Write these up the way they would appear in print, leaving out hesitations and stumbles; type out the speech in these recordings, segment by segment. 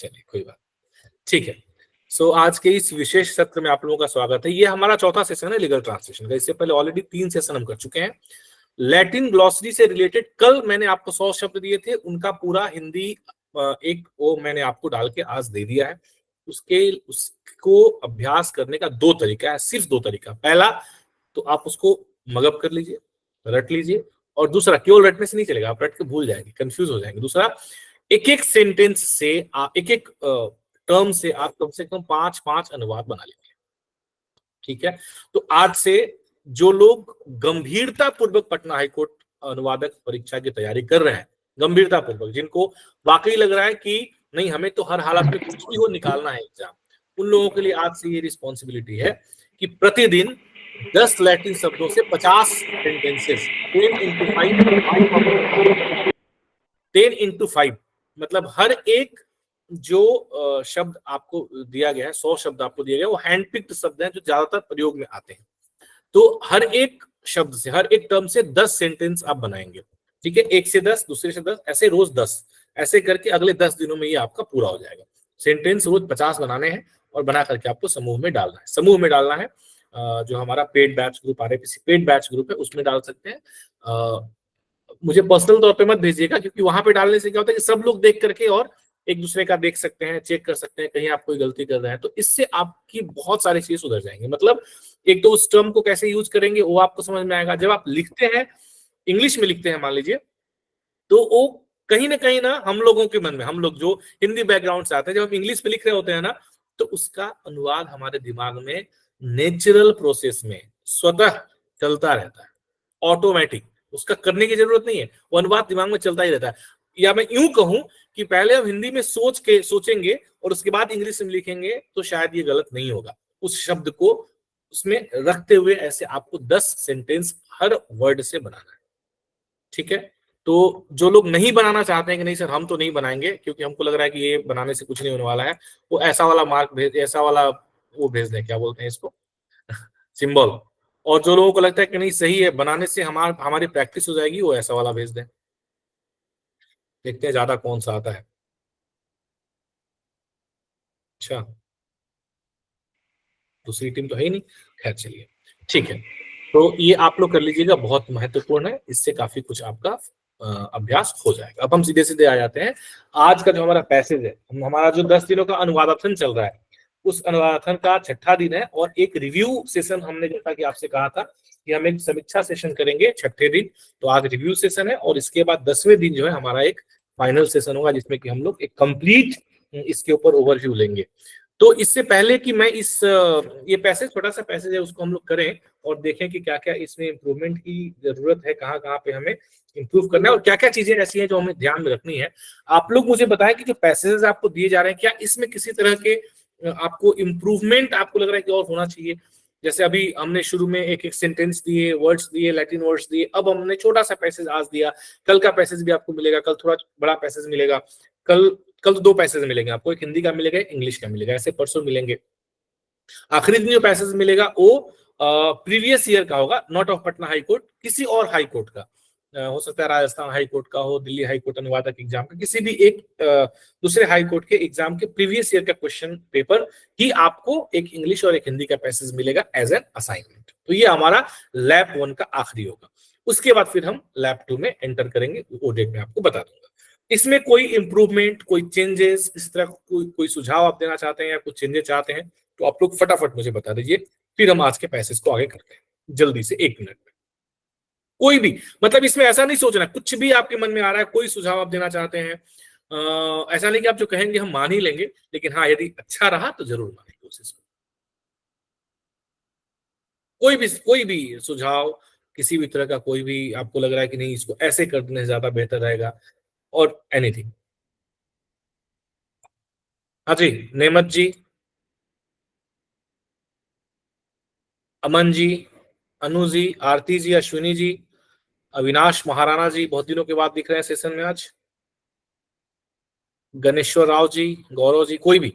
चलिए कोई बात, ठीक है। सो आज के इस विशेष सत्र में आप लोगों का स्वागत है। ये हमारा चौथा सेशन है लीगल ट्रांसलेशन का। इससे पहले ऑलरेडी 3 सेशन हम कर चुके हैं। लैटिन ग्लॉसरी से रिलेटेड कल मैंने आपको 100 शब्द दिए थे, उनका पूरा हिंदी एक वो मैंने आपको डाल के आज दे दिया है। उसको अभ्यास करने का 2 तरीका है, सिर्फ 2 तरीका। पहला तो आप उसको मगअप कर लीजिए, रट लीजिए, और दूसरा केवल रटने से नहीं चलेगा, आप रट के भूल जाएंगे, कंफ्यूज हो जाएंगे। दूसरा, एक एक सेंटेंस से एक एक टर्म से आप कम से कम 5-5 अनुवाद बना लीजिए, ठीक है। तो आज से जो लोग गंभीरता पूर्वक पटना हाईकोर्ट अनुवादक परीक्षा की तैयारी कर रहे हैं, गंभीरता पूर्वक, जिनको वाकई लग रहा है कि नहीं हमें तो हर हालत में कुछ भी हो निकालना है एग्जाम, उन लोगों के लिए आज से ये रिस्पॉन्सिबिलिटी है कि प्रतिदिन 10 लैटिन शब्दों से 50 सेंटेंसेस 10 into 5 मतलब हर एक जो शब्द आपको दिया गया है, 100 शब्द आपको दिए गए, वो हैंडपिक्ड शब्द हैं जो ज्यादातर प्रयोग में आते हैं। तो हर एक शब्द से, हर एक टर्म से 10 सेंटेंस आप बनाएंगे, ठीक है। 1 से 10, दूसरे से 10, ऐसे रोज 10, ऐसे करके अगले 10 दिनों में ये आपका पूरा हो जाएगा। सेंटेंस रोज 50 बनाने हैं और बना करके आपको समूह में डालना है। समूह में डालना है जो हमारा paid batch group, RAPC paid batch group है, उसमें डाल सकते हैं। मुझे पर्सनल तौर पे मत भेजिएगा, क्योंकि वहां पे डालने से क्या होता है कि सब लोग देख करके और एक दूसरे का देख सकते हैं, चेक कर सकते हैं कहीं आप कोई गलती कर रहे हैं, तो इससे आपकी बहुत सारी चीजें सुधर जाएंगी। मतलब एक तो उस टर्म को कैसे यूज करेंगे वो आपको समझ में आएगा। जब आप लिखते हैं, इंग्लिश में लिखते हैं मान लीजिए, तो वो कहीं ना हम लोगों के मन में, हम लोग जो हिंदी बैकग्राउंड से आते हैं, जब हम इंग्लिश में लिख रहे होते हैं ना, तो उसका अनुवाद हमारे दिमाग में नेचुरल प्रोसेस में स्वतः चलता रहता है, ऑटोमेटिक, उसका करने की जरूरत नहीं है, वो अनुवाद दिमाग में चलता ही रहता है। या मैं यूं कहूं कि पहले हम हिंदी में सोचेंगे और उसके बाद इंग्लिश में लिखेंगे, तो शायद ये गलत नहीं होगा। उस शब्द को उसमें रखते हुए ऐसे आपको 10 सेंटेंस हर वर्ड से बनाना है, ठीक है। तो जो लोग नहीं बनाना चाहते हैं कि नहीं सर हम तो नहीं बनाएंगे क्योंकि हमको लग रहा है कि ये बनाने से कुछ नहीं होने वाला है, वो ऐसा वाला मार्क भेज, ऐसा वाला वो भेज दें, क्या बोलते हैं इसको, सिंबल। और जो लोगों को लगता है कि नहीं सही है, बनाने से हमारी प्रैक्टिस हो जाएगी, वो ऐसा वाला भेज दें। देखते हैं ज्यादा कौन सा आता है। अच्छा, दूसरी टीम तो है ही नहीं, खैर चलिए ठीक है। तो ये आप लोग कर लीजिएगा, बहुत महत्वपूर्ण है, इससे काफी कुछ आपका अभ्यास हो जाएगा। अब हम सीधे सीधे आ जाते हैं। आज का जो हमारा पैसेज है, हमारा जो 10 दिनों का अनुवादाथन चल रहा है, उस अनुवादाथन का 6ठा दिन है और एक रिव्यू सेशन हमने, जैसा कि आपसे कहा था कि हम एक समीक्षा सेशन करेंगे 6ठे दिन, तो आज रिव्यू सेशन है और इसके बाद 10वें दिन जो है हमारा एक फाइनल सेशन होगा, जिसमें कि हम लोग एक कंप्लीट इसके ऊपर ओवरव्यू लेंगे। तो इससे पहले कि मैं ये पैसेज, छोटा सा पैसेज है, उसको हम लोग करें और देखें कि क्या क्या इसमें इम्प्रूवमेंट की जरूरत है, कहाँ कहाँ पे हमें इम्प्रूव करना है और क्या क्या चीजें ऐसी हैं जो हमें ध्यान में रखनी है। आप लोग मुझे बताएं कि जो पैसेजेस आपको दिए जा रहे हैं, क्या इसमें किसी तरह के आपको इम्प्रूवमेंट आपको लग रहा है कि और होना चाहिए। जैसे अभी हमने शुरू में एक एक सेंटेंस दिए, वर्ड्स दिए, लैटिन वर्ड्स दिए, अब हमने छोटा सा पैसेज आज दिया, कल का पैसेज भी आपको मिलेगा, कल थोड़ा बड़ा पैसेज मिलेगा, कल तो 2 पैसेज मिलेंगे आपको, एक हिंदी का मिलेगा, एक इंग्लिश का मिलेगा, ऐसे परसों मिलेंगे। आखिरी दिन जो पैसेज मिलेगा वो प्रीवियस ईयर का होगा, not of Patna high court, किसी और हाई कोर्ट का, हो सकता है राजस्थान हाई कोर्ट का हो, दिल्ली हाई कोर्ट अनुवादक एग्जाम का, किसी भी एक दूसरे हाई कोर्ट के एग्जाम के प्रीवियस ईयर का क्वेश्चन पेपर ही आपको एक इंग्लिश और एक हिंदी का पैसेज मिलेगा एज एन असाइनमेंट। तो ये हमारा लैब 1 का आखिरी होगा। उसके बाद फिर हम लैब 2 में एंटर करेंगे, वो डेट में आपको बता दूंगा। इसमें कोई इंप्रूवमेंट, कोई चेंजेस, इस तरह कोई सुझाव आप देना चाहते हैं या कुछ चेंजेस चाहते हैं, तो आप लोग फटाफट मुझे बता दीजिए, फिर हम आज के पैसेज को आगे करते हैं जल्दी से 1 मिनट में। कोई भी, मतलब इसमें ऐसा नहीं सोचना, कुछ भी आपके मन में आ रहा है, कोई सुझाव आप देना चाहते हैं, ऐसा नहीं कि आप जो कहेंगे हम मान ही लेंगे, लेकिन हाँ यदि अच्छा रहा तो जरूर मानेंगे उसे। कोई भी सुझाव, किसी भी तरह का कोई भी आपको लग रहा है कि नहीं इसको ऐसे करने से ज्यादा बेहतर रहेगा, और एनीथिंग। हाँ जी, नेमत जी, अमन जी, अनु जी, आरती जी, अश्विनी जी, अविनाश महाराणा जी बहुत दिनों के बाद दिख रहे हैं सेशन में आज, गणेश्वर राव जी, गौरव जी, कोई भी,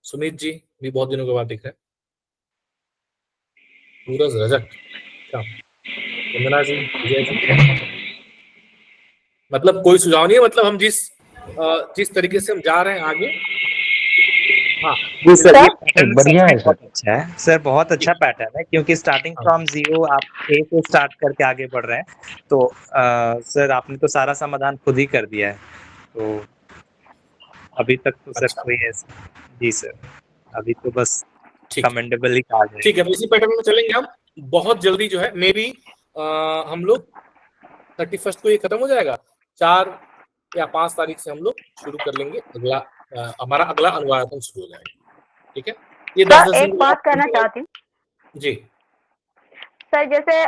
सुमित जी भी बहुत दिनों के बाद दिख रहे हैं, सूरज रजक, क्या, वंदना जी, विजय जी, मतलब कोई सुझाव नहीं है। मतलब हम जिस तरीके से हम जा रहे हैं आगे, हाँ जी सर, ये सर पैटर्न बढ़िया है बहुत सर। अच्छा है सर, बहुत अच्छा पैटर्न है, क्योंकि स्टार्टिंग हाँ। फ्रॉम जीरो आप ए से स्टार्ट करके आगे बढ़ रहे हैं। तो सर आपने तो सारा समाधान खुद ही कर दिया है, तो अभी तक तो सर अच्छा, कोई ऐसा जी सर, अभी तो बस ठीक है, कमेंडेबल ही कहा जाए। ठीक है। तो इसी पैटर्न में चलेंगे हम। बहुत जल्दी जो है मे बी हम लोग 31 को ये खत्म हो जाएगा, 4 या 5 तारीख से हम लोग शुरू कर लेंगे अगला, हमारा अगला अनुवाद शुरू हो जाएगा। ठीक है, ये 10 सर 10 एक दिन बात कहना चाहती हूँ। जी। सर जैसे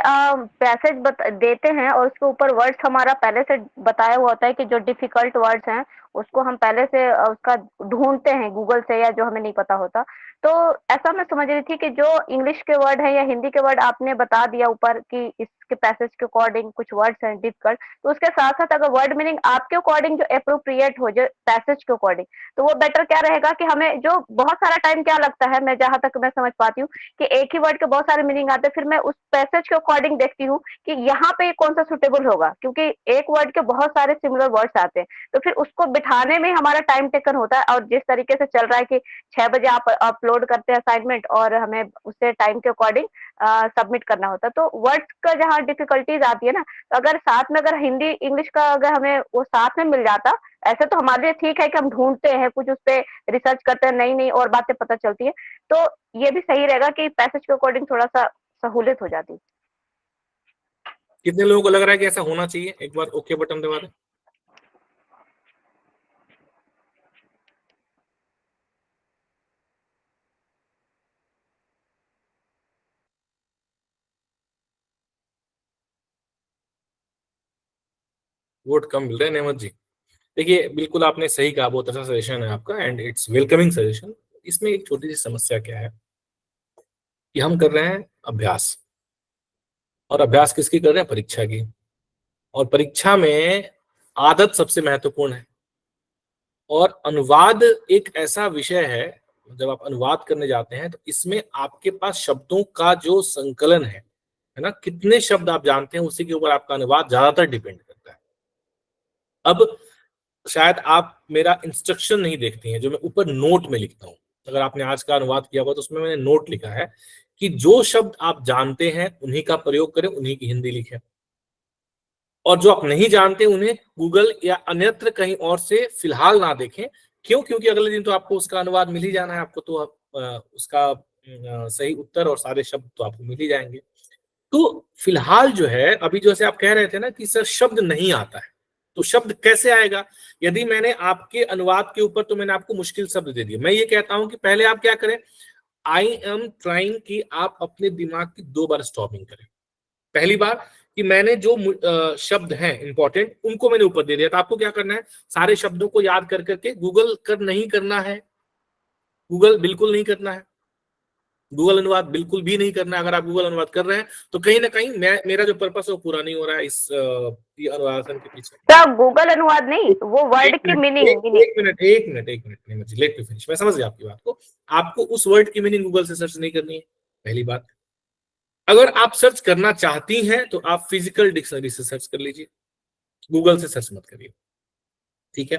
पैसेज देते हैं और उसके ऊपर वर्ड्स हमारा पहले से बताया हुआ होता है कि जो डिफिकल्ट वर्ड्स हैं उसको हम पहले से उसका ढूंढते हैं गूगल से, या जो हमें नहीं पता होता। तो ऐसा मैं समझ रही थी कि जो इंग्लिश के वर्ड है या हिंदी के वर्ड आपने बता दिया ऊपर कि इसके पैसेज के अकॉर्डिंग कुछ वर्ड्स हैं डिफिकल्ट, तो उसके साथ साथ अगर वर्ड मीनिंग आपके अकॉर्डिंग जो अप्रोप्रिएट हो जो पैसेज के अकॉर्डिंग, तो वो बेटर क्या रहेगा कि हमें जो बहुत सारा टाइम क्या लगता है, मैं जहां तक मैं समझ पाती हूँ कि एक ही वर्ड के बहुत सारे मीनिंग आते हैं, फिर मैं उस पैसेज के अकॉर्डिंग देखती हूँ कि यहाँ पे कौन सा सुटेबल होगा, क्योंकि एक वर्ड के बहुत सारे सिमिलर वर्ड्स आते हैं, तो फिर उसको बिठाने में हमारा टाइम टेकन होता है। और जिस तरीके से चल रहा है कि 6 बजे आप अपलोड करते हैं असाइनमेंट और हमें उससे टाइम के अकॉर्डिंग सबमिट करना होता है, तो वर्ड्स का जहाँ डिफिकल्टीज आती है ना, तो अगर साथ में अगर हिंदी इंग्लिश का अगर हमें वो साथ में मिल जाता, ऐसे तो हमारे लिए ठीक है कि हम ढूंढते हैं कुछ उस पर रिसर्च करते हैं, नई नई और बातें पता चलती है, तो ये भी सही रहेगा कि पैसेज के अकॉर्डिंग थोड़ा सा सहूलियत हो जाती। कितने लोगों को लग रहा है कि ऐसा होना चाहिए? एक बार ओके बटन दबा दें। वोट कम मिल रहे हैं नेमत जी। देखिए, बिल्कुल आपने सही कहा, बहुत अच्छा सजेशन है आपका एंड इट्स वेलकमिंग सजेशन। इसमें एक छोटी सी समस्या क्या है कि हम कर रहे हैं अभ्यास, और अभ्यास किसकी कर रहे हैं? परीक्षा की। और परीक्षा में आदत सबसे महत्वपूर्ण है। और अनुवाद एक ऐसा विषय है, जब आप अनुवाद करने जाते हैं तो इसमें आपके पास शब्दों का जो संकलन है ना, कितने शब्द आप जानते हैं, उसी के ऊपर आपका अनुवाद ज्यादातर डिपेंड करता है। अब शायद आप मेरा इंस्ट्रक्शन नहीं देखती हैं जो मैं ऊपर नोट में लिखता हूं। अगर आपने आज का अनुवाद किया हुआ तो उसमें मैंने नोट लिखा है कि जो शब्द आप जानते हैं उन्हीं का प्रयोग करें, उन्हीं की हिंदी लिखें, और जो आप नहीं जानते उन्हें गूगल या अन्यत्र कहीं और से फिलहाल ना देखें। क्यों? क्योंकि अगले दिन तो आपको उसका अनुवाद मिल ही जाना है, आपको तो उसका सही उत्तर और सारे शब्द तो आपको मिल ही जाएंगे। तो फिलहाल जो है, अभी जैसे आप कह रहे थे ना कि सर शब्द नहीं आता है, तो शब्द कैसे आएगा? यदि मैंने आपके अनुवाद के ऊपर तो मैंने आपको मुश्किल शब्द दे दिए, मैं ये कहता हूं कि पहले आप क्या करें, आई एम ट्राइंग कि आप अपने दिमाग की 2 बार स्टॉपिंग करें। पहली बार कि मैंने जो शब्द हैं इंपॉर्टेंट उनको मैंने ऊपर दे दिया, तो आपको क्या करना है, सारे शब्दों को याद कर करके गूगल कर नहीं करना है, गूगल बिल्कुल नहीं करना है, गूगल अनुवाद बिल्कुल भी नहीं करना है। अगर आप गूगल अनुवाद कर रहे हैं तो कहीं ना कहीं मेरा जो पर्पस है वो पूरा नहीं हो रहा है इस ये अनुवादन के पीछे। तो गूगल अनुवाद नहीं, वो वर्ड एक की मिनट मीनिंग एक मीनिंग एक मिनट एक मिनट एक मिनट नहीं मुझे लेट टू फिनिश, मैं समझ गया आपकी बात को। आपको उस वर्ड की मीनिंग गूगल से सर्च नहीं करनी है, पहली बात। अगर आप सर्च करना चाहती हैं तो आप फिजिकल डिक्शनरी से सर्च कर लीजिए, गूगल से सर्च मत करिए, ठीक है।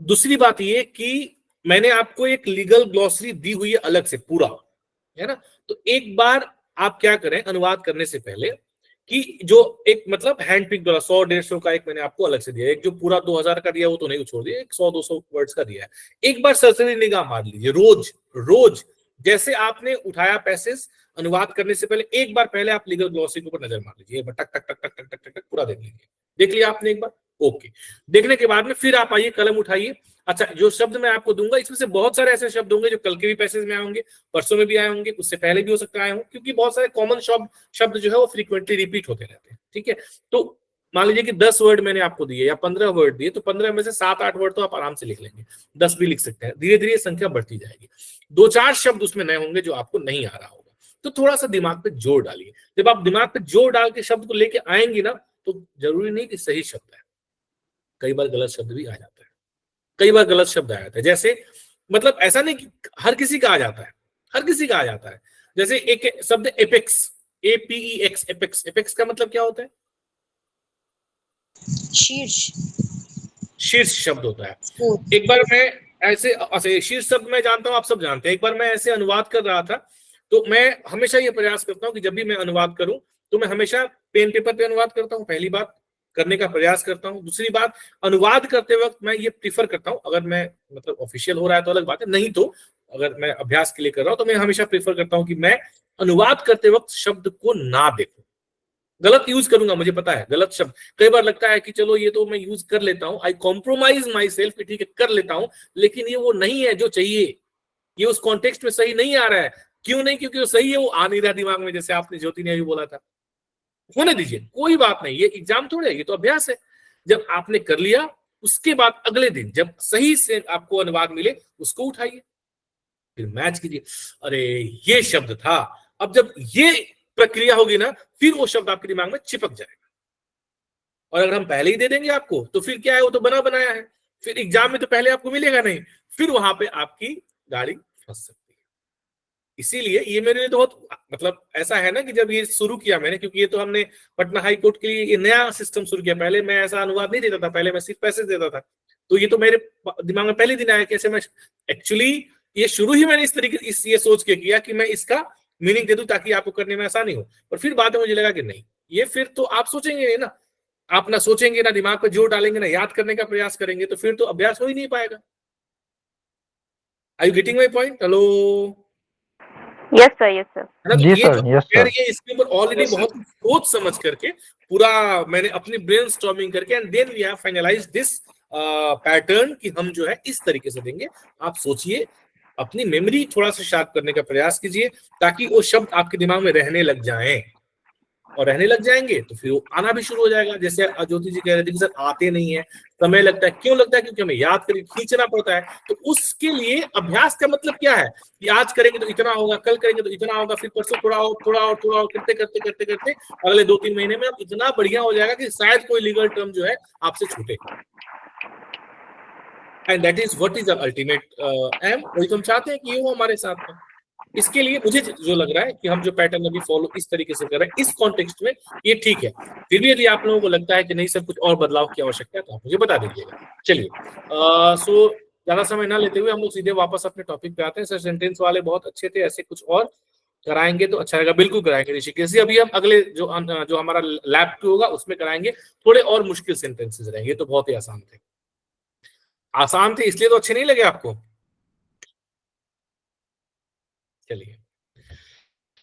दूसरी बात ये कि मैंने आपको एक लीगल ग्लॉसरी दी हुई है अलग से पूरा, है ना। तो एक बार आप क्या करें अनुवाद करने से पहले कि जो एक मतलब हैंड पिक वाला 100-150 का एक मैंने आपको अलग से दिया, एक जो पूरा 2000 का दिया वो तो नहीं छोड़ दिया, एक 100-200 वर्ड्स का दिया है। एक बार सरसरी निगाह मार लीजिए, रोज रोज जैसे आपने उठाया पैसेज अनुवाद करने से पहले, एक बार पहले आप लीगल ग्लॉसरी के ऊपर नजर मार लीजिए, टक टक टक टक टक टक टक टक पूरा देख लीजिए। देख लिया आपने एक बार, ओके। देखने के बाद में फिर आप आइए, कलम उठाइए। अच्छा, जो शब्द मैं आपको दूंगा इसमें से बहुत सारे ऐसे शब्द होंगे जो कल के भी पैसेज में आए होंगे, परसों में भी आए होंगे, उससे पहले भी हो सकता है आए हों, क्योंकि बहुत सारे कॉमन शब्द जो है वो फ्रीक्वेंटली रिपीट होते रहते हैं, ठीक है। तो मान लीजिए कि 10 वर्ड मैंने आपको दिए या 15 वर्ड दिए, तो 15 में से 7-8 वर्ड तो आप आराम से लिख लेंगे, 10 भी लिख सकते हैं। धीरे धीरे संख्या बढ़ती जाएगी, 2-4 शब्द उसमें नए होंगे जो आपको नहीं आ रहा होगा, तो थोड़ा सा दिमाग पे जोर डालिए। जब आप दिमाग पे जोर डाल के शब्द को लेके आएंगी ना, तो जरूरी नहीं कि सही शब्द है, कई बार गलत शब्द भी आ जाता है, कई बार गलत शब्द आ जाता है। जैसे मतलब ऐसा नहीं कि हर किसी का आ जाता है, हर किसी का आ जाता है। जैसे एक शब्द एपेक्स, APEX, एपेक्स, एपेक्स का मतलब क्या होता है? शीर्ष। शीर्ष शब्द होता है। एक बार मैं ऐसे शीर्ष शब्द मैं जानता हूं, आप सब जानते हैं। एक बार मैं ऐसे अनुवाद कर रहा था, तो मैं हमेशा ये प्रयास करता हूं कि जब भी मैं अनुवाद करूं तो मैं हमेशा पेन पेपर पे अनुवाद करता हूं, पहली बात करने का प्रयास करता हूं। दूसरी बात, अनुवाद करते वक्त मैं ये प्रीफर करता हूं, अगर मैं मतलब ऑफिशियल हो रहा है तो अलग बात है, नहीं तो अगर मैं अभ्यास के लिए कर रहा हूं तो मैं हमेशा प्रीफर करता हूं कि मैं अनुवाद करते वक्त शब्द को ना देखूं। गलत यूज करूंगा, मुझे पता है, गलत शब्द कई बार लगता है कि चलो ये तो मैं यूज कर लेता हूं, आई कॉम्प्रोमाइज माई सेल्फ, ठीक है कर लेता हूं, लेकिन ये वो नहीं है जो चाहिए, ये उस कॉन्टेक्स्ट में सही नहीं आ रहा है। क्यों नहीं? क्योंकि वो सही है, वो आ नहीं रहा दिमाग में, जैसे आपने ज्योति ने अभी बोला था। होने दीजिए, कोई बात नहीं, ये एग्जाम थोड़े है, ये तो अभ्यास है। जब आपने कर लिया, उसके बाद अगले दिन जब सही से आपको अनुवाद मिले, उसको उठाइए, फिर मैच कीजिए, अरे ये शब्द था। अब जब ये प्रक्रिया होगी ना, फिर वो शब्द आपके दिमाग में चिपक जाएगा। और अगर हम पहले ही दे देंगे आपको, तो फिर क्या है, वो तो बना बनाया है, फिर एग्जाम में तो पहले आपको मिलेगा नहीं, फिर वहां पे आपकी गाड़ी फंस सकती है। इसीलिए ये मेरे लिए तो बहुत मतलब ऐसा है ना कि जब ये शुरू किया मैंने, क्योंकि ये तो हमने पटना हाई कोर्ट के लिए ये नया सिस्टम शुरू किया, पहले मैं ऐसा अनुवाद नहीं देता था, पहले मैं सिर्फ पैसे देता था। तो ये तो मेरे दिमाग में पहले दिन आया कैसे मैं एक्चुअली ये शुरू ही मैंने इस तरीके ये सोच के किया कि मैं इसका मीनिंग दे दूं ताकि आपको करने में आसानी हो। और फिर बाद में मुझे लगा कि नहीं, ये फिर तो आप सोचेंगे ना, आप ना सोचेंगे ना दिमाग पर जोर डालेंगे ना याद करने का प्रयास करेंगे, तो फिर तो अभ्यास हो ही नहीं पाएगा। Are you getting my point? Hello? Yes sir, yes sir. जी सर, यस सर। ये इसके ऊपर ऑलरेडी बहुत सोच समझ करके पूरा मैंने अपनी ब्रेनस्टॉर्मिंग करके, and then we have finalized this pattern कि हम जो है इस तरीके से देंगे। आप सोचिए, अपनी मेमोरी थोड़ा सा शार्प करने का प्रयास कीजिए, ताकि वो शब्द आपके दिमाग में रहने लग जाएं, और रहने लग जाएंगे तो फिर वो आना भी शुरू हो जाएगा। जैसे ज्योति जी कह रहे थे कि सर आते नहीं है, समय लगता है। क्यों लगता है? क्योंकि हमें याद करके खींचना पड़ता है। तो उसके लिए अभ्यास का मतलब क्या है कि आज करेंगे तो इतना होगा, कल करेंगे तो इतना होगा, फिर परसों थोड़ा और थोड़ा और थोड़ा और करते करते करते करते अगले 2-3 महीने में अब इतना बढ़िया हो जाएगा कि शायद कोई लीगल टर्म जो है आपसे छूटे। And that is what is the ultimate aim, वही तो हम चाहते हैं कि ये हो हमारे साथ में। इसके लिए मुझे जो लग रहा है कि हम जो पैटर्न अभी फॉलो इस तरीके से कर रहे हैं इस कॉन्टेक्स्ट में, ये ठीक है। फिर भी यदि आप लोगों को लगता है कि नहीं सर कुछ और बदलाव की आवश्यकता है, तो आप मुझे बता दीजिएगा। चलिए, सो ज्यादा समय ना लेते हुए हम लोग सीधे वापस अपने टॉपिक पे आते हैं। सर सेंटेंस वाले बहुत अच्छे थे, ऐसे कुछ और कराएंगे तो अच्छा रहेगा। बिल्कुल कराएंगे ऋषिकेश जी। अभी हम अगले जो हमारा लैब टू होगा उसमें कराएंगे, थोड़े और मुश्किल सेंटेंसेस रहेंगे, तो बहुत ही आसान थे। आसान थे इसलिए तो अच्छे नहीं लगे आपको? चलिए,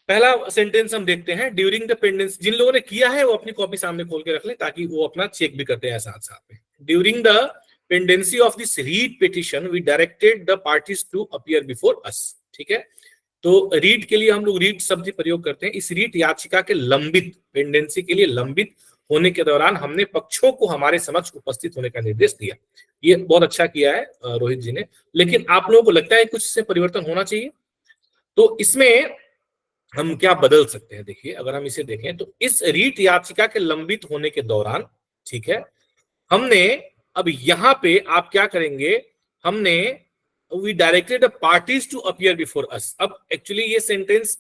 पहला सेंटेंस हम देखते हैं। ड्यूरिंग द पेंडेंसी, जिन लोगों ने किया है वो अपनी कॉपी सामने खोल के रख लें ताकि वो अपना चेक भी करते हैं साथ साथ में। During the pendency of this writ petition we directed the parties to appear before us. ठीक है, तो रीड के लिए हम लोग रीड शब्द प्रयोग करते हैं। इस रीड याचिका के लंबित, पेंडेंसी के लिए लंबित होने के दौरान हमने पक्षों को हमारे समक्ष उपस्थित होने का निर्देश दिया। ये बहुत अच्छा किया है रोहित जी ने, लेकिन आप लोगों को लगता है कुछ इससे परिवर्तन होना चाहिए? तो इसमें हम क्या बदल सकते हैं? देखिए, अगर हम इसे देखें तो इस रीट याचिका के लंबित होने के दौरान, ठीक है, हमने अब यहां पे आप क्या करेंगे, हमने we directed parties to appear before us. अब एक्चुअली ये सेंटेंस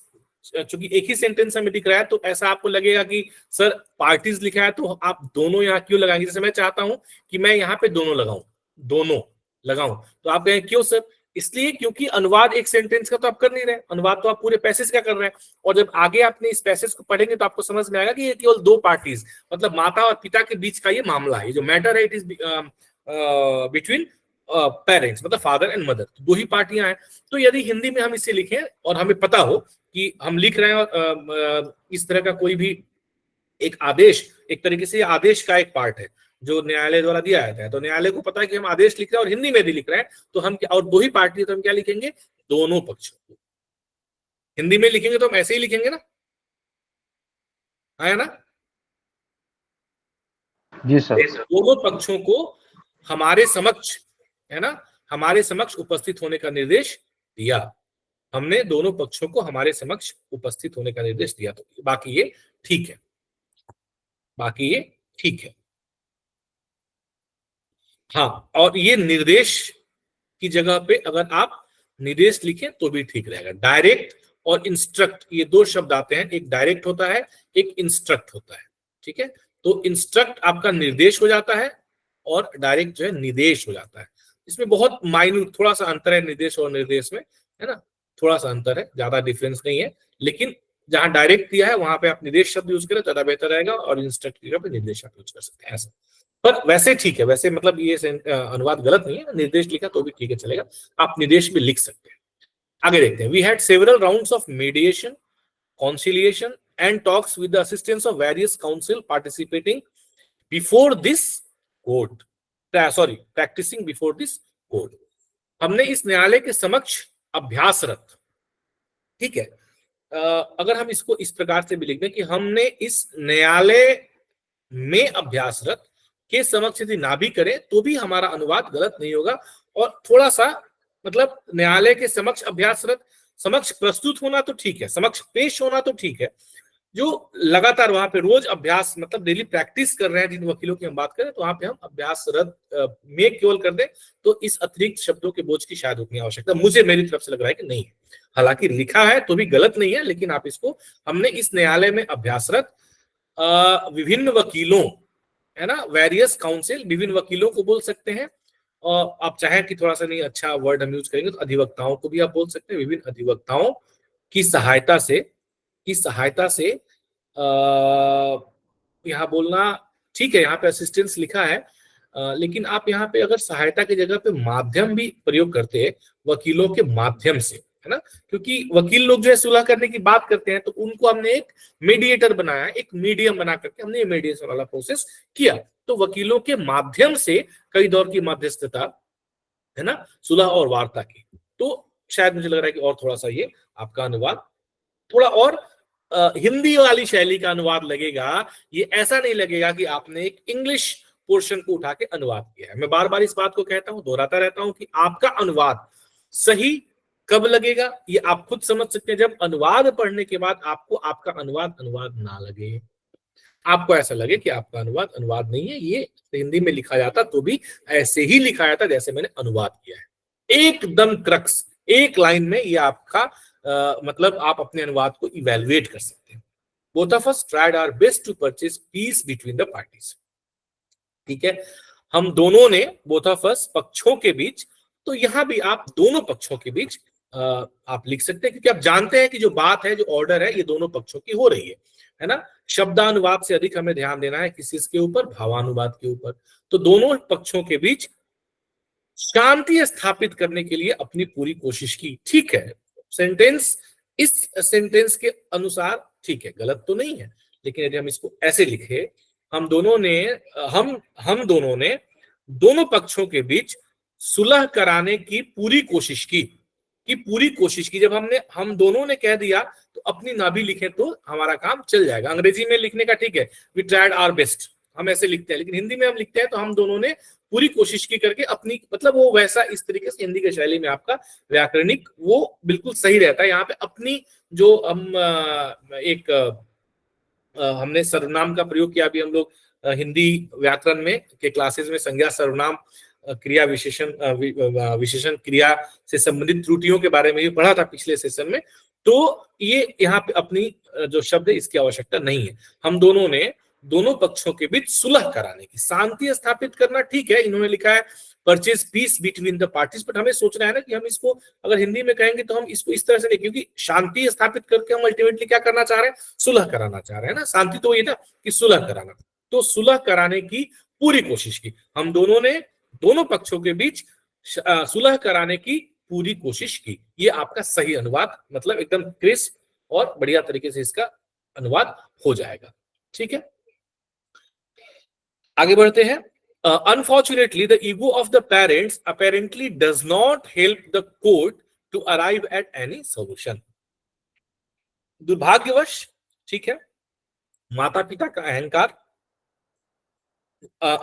चूंकि एक ही सेंटेंस हमें दिख रहा है, तो ऐसा आपको लगेगा कि सर पार्टीज लिखा है तो आप दोनों यहाँ क्यों लगाएंगे? जैसे मैं चाहता हूं कि मैं यहाँ पे दोनों लगाऊं, तो आप कहें क्यों सर? इसलिए क्योंकि अनुवाद एक सेंटेंस का तो आप कर नहीं रहे, अनुवाद तो आप पूरे पैसेज का कर रहे हैं। और जब आगे आपने इस पैसेज को पढ़ेंगे तो आपको समझ में आएगा कि ये केवल दो पार्टीज, मतलब माता और पिता के बीच का ये मामला है। ये जो मैटर है इट इज बिटवीन पेरेंट्स, मतलब फादर एंड मदर, दो ही पार्टियां हैं। तो यदि हिंदी में हम इसे लिखें और हमें पता हो कि हम लिख रहे हैं इस तरह का कोई भी एक आदेश, एक तरीके से आदेश का एक पार्ट है जो न्यायालय द्वारा दिया जाता है, तो न्यायालय को पता है कि हम आदेश लिख रहे हैं और हिंदी में भी लिख रहे हैं, तो हम क्या, और दो ही पार्टी, तो हम क्या लिखेंगे? दोनों पक्षों को। हिंदी में लिखेंगे तो हम ऐसे ही लिखेंगे ना, है ना? जी सर। दोनों पक्षों को हमारे समक्ष, है ना, हमारे समक्ष उपस्थित होने का निर्देश दिया। हमने दोनों पक्षों को हमारे समक्ष उपस्थित होने का निर्देश दिया। तो बाकी ये ठीक है, बाकी ये ठीक है। हाँ, और ये निर्देश की जगह पे अगर आप निर्देश लिखें तो भी ठीक रहेगा। डायरेक्ट और इंस्ट्रक्ट, ये दो शब्द आते हैं, एक डायरेक्ट होता है, एक इंस्ट्रक्ट होता है। ठीक है, तो इंस्ट्रक्ट आपका निर्देश हो जाता है और डायरेक्ट जो है निर्देश हो जाता है। इसमें बहुत माइन्यूट थोड़ा सा अंतर है निर्देश और निर्देश में, है ना, थोड़ा सा अंतर है, ज्यादा डिफरेंस नहीं है। लेकिन जहां डायरेक्ट दिया है वहां पे आप निर्देश शब्द यूज करें ज्यादा बेहतर रहेगा, और इंस्ट्रक्ट की जगह पे निर्देश आप यूज कर सकते हैं ऐसा। पर वैसे ठीक है, वैसे मतलब ये अनुवाद गलत नहीं है, निर्देश लिखा तो भी ठीक है चलेगा, आप निर्देश भी लिख सकते हैं। आगे देखते हैं। We had several rounds of mediation, conciliation and talks with the assistance of various counsel participating before this court, practicing before this court। हमने इस न्यायालय के समक्ष अभ्यासरत, ठीक है, अगर हम इसको इस प्रकार से भी लिख दें कि हमने इस न्यायालय में अभ्यासरत के समक्ष यदि ना भी करें तो भी हमारा अनुवाद गलत नहीं होगा। और थोड़ा सा मतलब न्यायालय के समक्ष अभ्यासरत, समक्ष प्रस्तुत होना तो ठीक है, समक्ष पेश होना तो ठीक है, जो लगातार वहां पे रोज अभ्यास मतलब डेली प्रैक्टिस कर रहे हैं जिन वकीलों की हम बात करें, तो वहां पे हम अभ्यासरत में केवल कर दें तो इस अतिरिक्त शब्दों के बोझ की शायद उतनी आवश्यकता मुझे मेरी तरफ से लग रहा है कि नहीं है। हालांकि लिखा है तो भी गलत नहीं है, लेकिन आप इसको हमने इस न्यायालय में अभ्यासरत विभिन्न वकीलों, है ना, वेरियस काउंसिल, विभिन्न वकीलों को बोल सकते हैं। और आप चाहें कि थोड़ा सा नहीं अच्छा वर्ड हम यूज करेंगे तो अधिवक्ताओं को भी आप बोल सकते हैं, विभिन्न अधिवक्ताओं की सहायता से यहाँ बोलना ठीक है, यहाँ पे असिस्टेंस लिखा है, लेकिन आप यहाँ पे अगर सहायता की जगह पे माध्यम भी प्रयोग करते हैं, वकीलों के माध्यम से, है ना, क्योंकि वकील लोग जो है सुलह करने की बात करते हैं तो उनको हमने एक मीडिएटर बनाया, एक मीडियम बना करके हमने ये मीडिएशन वाला प्रोसेस किया। तो वकीलों के माध्यम से कई दौर की मध्यस्थता, है ना, सुलह और वार्ता की। तो शायद मुझे लग रहा है कि और थोड़ा सा ये आपका अनुवाद थोड़ा और हिंदी वाली शैली का अनुवाद लगेगा। ये ऐसा नहीं लगेगा कि आपने एक इंग्लिश पोर्शन को उठा के अनुवाद किया है। मैं बार बार इस बात को कहता हूं, दोहराता रहता हूं कि आपका अनुवाद सही कब लगेगा ये आप खुद समझ सकते हैं, जब अनुवाद पढ़ने के बाद आपको आपका अनुवाद ना लगे, आपको ऐसा लगे कि आपका अनुवाद नहीं है, ये हिंदी में लिखा जाता तो भी ऐसे ही लिखा जाता जैसे मैंने अनुवाद किया है, एकदम क्रक्स एक लाइन में। ये आपका मतलब आप अपने अनुवाद को इवैल्यूएट कर सकते हैं। Both of us tried our best to purchase peace between the parties, ठीक है, हम दोनों ने, बोथ ऑफ अस पक्षों के बीच, तो यहां भी आप दोनों पक्षों के बीच आप लिख सकते हैं, क्योंकि आप जानते हैं कि जो बात है, जो ऑर्डर है, ये दोनों पक्षों की हो रही है ना। शब्दानुवाद से अधिक हमें ध्यान देना है किस के ऊपर, भावानुवाद के ऊपर। तो दोनों पक्षों के बीच शांति स्थापित करने के लिए अपनी पूरी कोशिश की, ठीक है। सेंटेंस इस सेंटेंस के अनुसार ठीक है, गलत तो नहीं है, लेकिन यदि हम इसको ऐसे लिखे, हम दोनों ने दोनों पक्षों के बीच सुलह कराने की पूरी कोशिश की। जब हम दोनों ने कह दिया तो अपनी ना भी लिखें तो हमारा काम चल जाएगा। अंग्रेजी में लिखने का ठीक है, वी ट्राइड आवर बेस्ट, हम ऐसे लिखते हैं, लेकिन हिंदी में हम लिखते हैं तो हम दोनों ने पूरी कोशिश की करके अपनी, मतलब वो वैसा इस तरीके से हिंदी की शैली में आपका व्याकरणिक वो बिल्कुल सही रहता है। यहाँ पे अपनी जो हम हमने सर्वनाम का प्रयोग किया, अभी हम लोग हिंदी व्याकरण में के क्लासेस में संज्ञा सर्वनाम क्रिया विशेषण क्रिया से संबंधित त्रुटियों के बारे में भी पढ़ा था पिछले सेशन में। तो ये यहाँ पे अपनी जो शब्द है इसकी आवश्यकता नहीं है। हम दोनों ने दोनों पक्षों के बीच सुलह कराने की, शांति स्थापित करना, ठीक है, इन्होंने लिखा है purchase peace between the parties, but हमें सोचना है ना कि हम इसको अगर हिंदी में कहेंगे तो हम इसको इस तरह से नहीं, क्योंकि शांति स्थापित करके हम अल्टीमेटली क्या करना चाह रहे हैं, सुलह कराना चाह रहे हैं ना। शांति तो ये था कि सुलह कराना, तो सुलह कराने की पूरी कोशिश की। हम दोनों ने दोनों पक्षों के बीच सुलह कराने की पूरी कोशिश की। ये आपका सही अनुवाद, मतलब एकदम क्रिस्प और बढ़िया तरीके से इसका अनुवाद हो जाएगा, ठीक है। आगे बढ़ते हैं। Unfortunately, the ego of the parents apparently does not help the court to arrive at any solution. दुर्भाग्यवश, ठीक है, माता पिता का अहंकार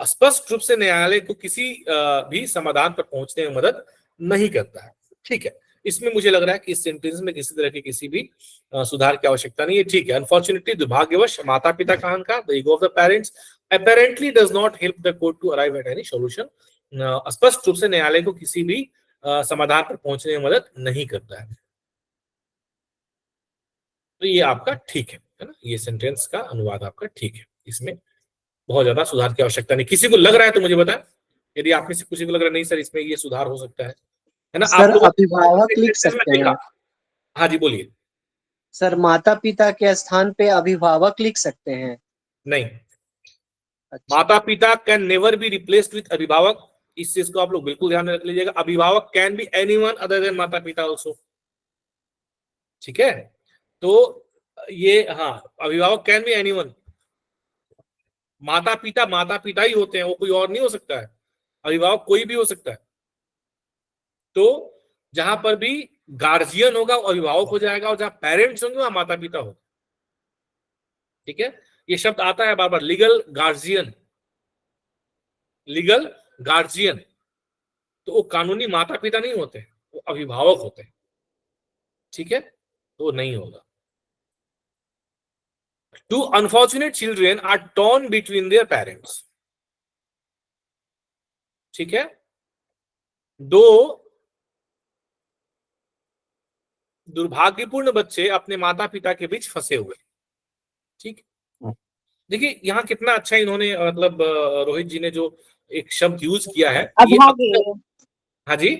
स्पष्ट रूप से न्यायालय को किसी भी समाधान पर पहुंचने में मदद नहीं करता है, ठीक है। इसमें मुझे लग रहा है कि इस सेंटेंस में किसी तरह की किसी भी सुधार की आवश्यकता नहीं है, ठीक है। अनफॉर्चुनेटली, दुर्भाग्यवश, माता पिता का अहंकार, the ego of the parents apparently does not help the court to arrive at any solution, स्पष्ट रूप से न्यायालय को किसी भी समाधान पर पहुंचने में मदद नहीं करता है। तो ये आपका ठीक है ना, ये सेंटेंस का अनुवाद आपका ठीक है, इसमें बहुत ज्यादा सुधार की आवश्यकता नहीं। किसी को लग रहा है तो मुझे बताएं, यदि आप में से किसी को लग रहा है नहीं सर इसमें ये सुधार हो सकता है ना, सर आप लोगों अभिभावक को लिख सकते देखा। हैं। हाँ जी बोलिए। सर माता पिता के स्थान पे अभिभावक लिख सकते हैं। नहीं, अच्छा, माता पिता can never be replaced with अभिभावक, इस चीज को आप लोग बिल्कुल ध्यान में रख लीजिएगा। अभिभावक can be anyone other than माता पिता ऑल्सो, ठीक है। तो ये हाँ, अभिभावक कैन बी एनीवन, माता पिता ही होते हैं, वो कोई और नहीं हो सकता है, अभिभावक कोई भी हो सकता है। तो जहां पर भी गार्जियन होगा वो अभिभावक हो जाएगा, और जहां पेरेंट्स होंगे वहां माता पिता होगा, ठीक है। ये शब्द आता है बार बार, लीगल गार्जियन, लीगल गार्जियन, तो वो कानूनी माता पिता नहीं होते, वो अभिभावक होते हैं, ठीक है, तो वो नहीं होगा। Two unfortunate children are torn between their parents, ठीक है। दो दुर्भाग्यपूर्ण बच्चे अपने माता पिता के बीच फंसे हुए, ठीक। देखिए यहाँ कितना अच्छा इन्होंने मतलब रोहित जी ने जो एक शब्द यूज किया है, ये अभागे। हाँ जी,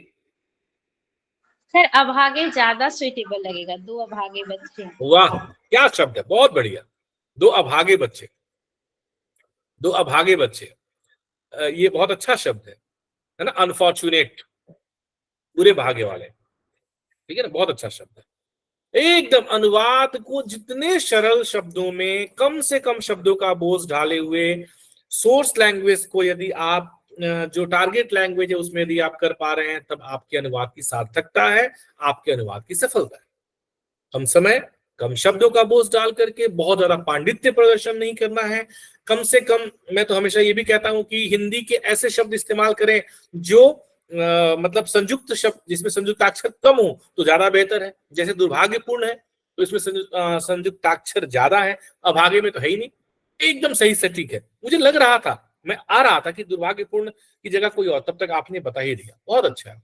सर अभागे ज्यादा सुइटेबल लगेगा, 2 अभागे बच्चे। वाह क्या शब्द है, बहुत बढ़िया। दो अभागे बच्चे, दो अभागे बच्चे, ये बहुत अच्छा शब्द है ना, अनफॉर्चुनेट, बुरे भाग्य वाले, ठीक है ना, बहुत अच्छा शब्द है। एकदम अनुवाद को जितने सरल शब्दों में कम से कम शब्दों का बोझ ढाले हुए, सोर्स लैंग्वेज को यदि आप जो टारगेट लैंग्वेज है उसमें यदि आप कर पा रहे हैं, तब आपके अनुवाद की सार्थकता है, आपके अनुवाद की सफलता है। कम समय, कम शब्दों का बोझ डाल करके बहुत ज्यादा पांडित्य प्रदर्शन नहीं करना है। कम से कम मैं तो हमेशा ये भी कहता हूं कि हिंदी के ऐसे शब्द इस्तेमाल करें जो मतलब संयुक्त शब्द, जिसमें संयुक्ताक्षर कम हो तो ज्यादा बेहतर है। जैसे दुर्भाग्यपूर्ण है तो इसमें संयुक्ताक्षर ज्यादा है, अभागे में तो है ही नहीं, एकदम सही सटीक है। मुझे लग रहा था, मैं आ रहा था कि दुर्भाग्यपूर्ण की जगह कोई और, तब तक आपने बता ही दिया, बहुत अच्छा है।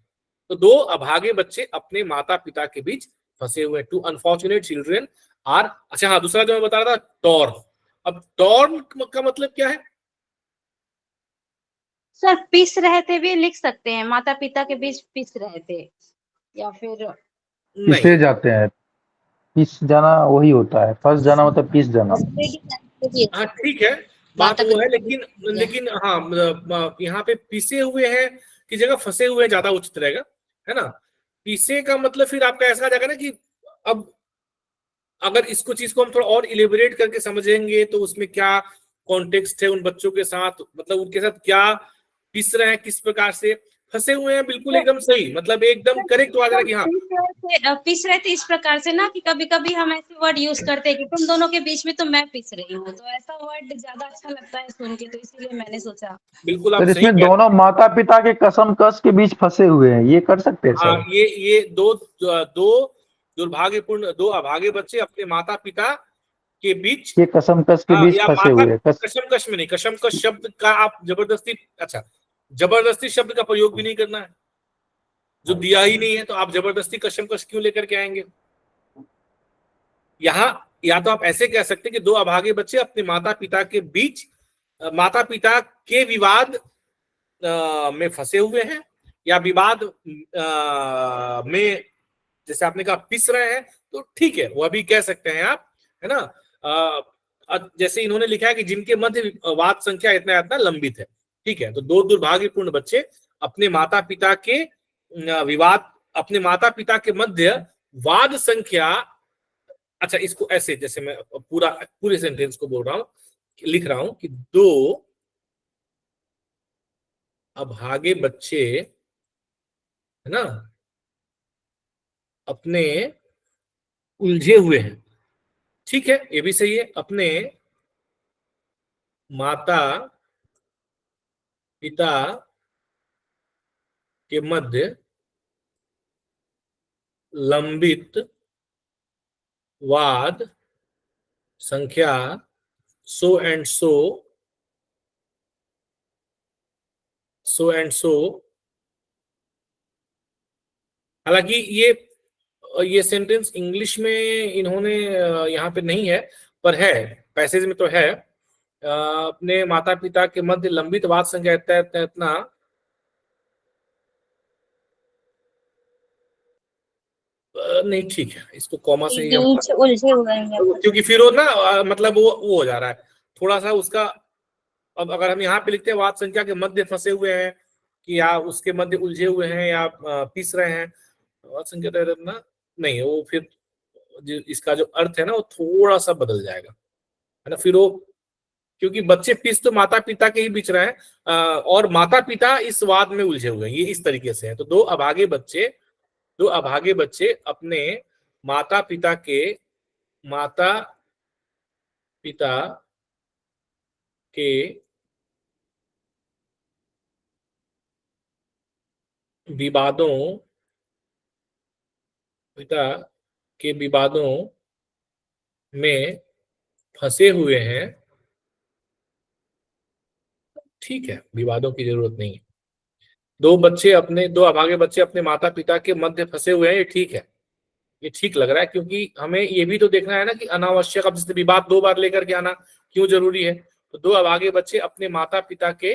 तो दो अभागे बच्चे अपने माता पिता के बीच फंसे हुए, टू अनफॉर्चुनेट चिल्ड्रन आर, अच्छा हाँ दूसरा जो मैं बता रहा था टॉर्न। अब टॉर्न का मतलब क्या है? सर पिस रहे थे भी लिख सकते हैं, माता पिता के बीच पिस रहे थे, या फिर पिसे जाते हैं, पिस जाना वही होता है, फंस जाना मतलब पिस जाना। हाँ ठीक है, बात वो है, लेकिन हाँ यहाँ पे पिसे हुए हैं की जगह फंसे हुए ज्यादा उचित रहेगा, है ना। पिसे का मतलब फिर आपका ऐसा आ जाएगा ना कि अब अगर इसको चीज को हम थोड़ा और इलेबोरेट करके समझेंगे तो उसमें क्या कॉन्टेक्स्ट है उन बच्चों के साथ, मतलब उनके साथ क्या पिस रहे हैं, किस प्रकार से फंसे हुए हैं, बिल्कुल एकदम सही, मतलब एकदम करेक्ट आ जाएगा कि हाँ पिस रहे थे इस प्रकार से ना कि कभी कभी हम ऐसे वर्ड यूज करते हैं कि तुम दोनों के बीच में तो मैं पिस रही हूँ, तो ऐसा वर्ड ज्यादा अच्छा लगता है सुन के, तो इसीलिए मैंने सोचा। बिल्कुल आप सर सही इसमें दोनों माता पिता के कसम कस के बीच फंसे हुए हैं, ये कर सकते हैं हाँ, सर। ये दो दुर्भाग्यपूर्ण, दो अभागे बच्चे अपने माता पिता के बीच, ये कसम कस के बीच या फंसे माता, हुए हैं। कशमकश में नहीं, कशमकश शब्द का आप जबरदस्ती, अच्छा जबरदस्ती शब्द का प्रयोग भी नहीं करना है, जो दिया ही नहीं है तो आप जबरदस्ती कशमकश क्यों लेकर के आएंगे। यहाँ या तो आप ऐसे कह सकते हैं कि दो अभागे बच्चे अपने माता पिता के बीच, माता पिता के विवाद में फंसे हुए हैं, या विवाद में जैसे आपने कहा पिस रहे हैं, तो ठीक है वह भी कह सकते हैं आप, है ना। जैसे इन्होंने लिखा है कि जिनके मध्य वाद संख्या इतना इतना लंबित है, ठीक है। तो दो दुर्भाग्यपूर्ण बच्चे अपने माता पिता के विवाद, अपने माता पिता के मध्य वाद संख्या, अच्छा इसको ऐसे, जैसे मैं पूरे सेंटेंस को बोल रहा हूं, लिख रहा हूं कि दो अभागे बच्चे, है ना, अपने उलझे हुए हैं, ठीक है ये भी सही है, अपने माता पिता के मध्य लंबित वाद संख्या सो एंड सो, हालांकि ये सेंटेंस इंग्लिश में इन्होंने यहाँ पे नहीं है, पर है पैसेज में तो है, अपने माता पिता के मध्य लंबित वाद संख्या इतना इतना नहीं ठीक है, इसको कॉमा से ही हम, बीच उलझे हुए हैं। क्योंकि फिर वो ना मतलब वो हो जा रहा है थोड़ा सा उसका। अब अगर हम यहाँ पे लिखते हैं वाद संख्या के मध्य फंसे हुए हैं, कि या उसके मध्य उलझे हुए हैं, या पिस रहे हैं, वाद संख्या ना नहीं, वो फिर इसका जो अर्थ है ना वो थोड़ा सा बदल जाएगा, है ना। फिर वो, क्योंकि बच्चे पिस तो माता पिता के ही बीच रहे हैं, और माता पिता इस वाद में उलझे हुए हैं, ये इस तरीके से है। तो दो अभागे बच्चे अपने माता पिता के विवादों पिता के विवादों में फंसे हुए हैं। ठीक है, विवादों की जरूरत नहीं है। दो अभागे बच्चे अपने माता पिता के मध्य फंसे हुए हैं, ये ठीक है, ये ठीक लग रहा है, क्योंकि हमें ये भी तो देखना है ना कि अनावश्यक, अब जैसे विवाद 2 बार लेकर के आना क्यों जरूरी है। तो दो अभागे बच्चे अपने माता पिता के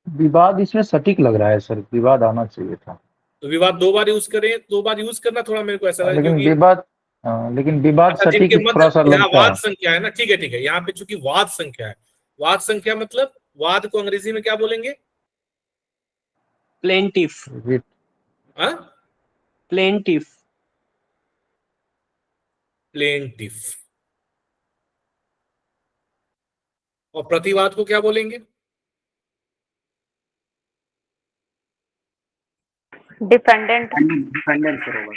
विवाद इसमें सटीक लग रहा है सर, विवाद आना चाहिए था। तो विवाद 2 बार यूज करें, 2 बार यूज करना थोड़ा मेरे को ऐसा लगा, लेकिन क्योंकि विवाद, लेकिन विवाद अच्छा, जिनके सटीक थोड़ा सा मध्य यहाँ लगता वाद है। संख्या है ना, ठीक है, यहाँ पे चूंकि वाद संख्या है, वाद संख्या मतलब वाद को अंग्रेजी में क्या बोलेंगे? प्लेंटिफ। हाँ, प्लेंटिफ। प्लेंटिफ। और प्रतिवाद को क्या बोलेंगे? डिपेंडेंट। डिपेंडेंट होगा।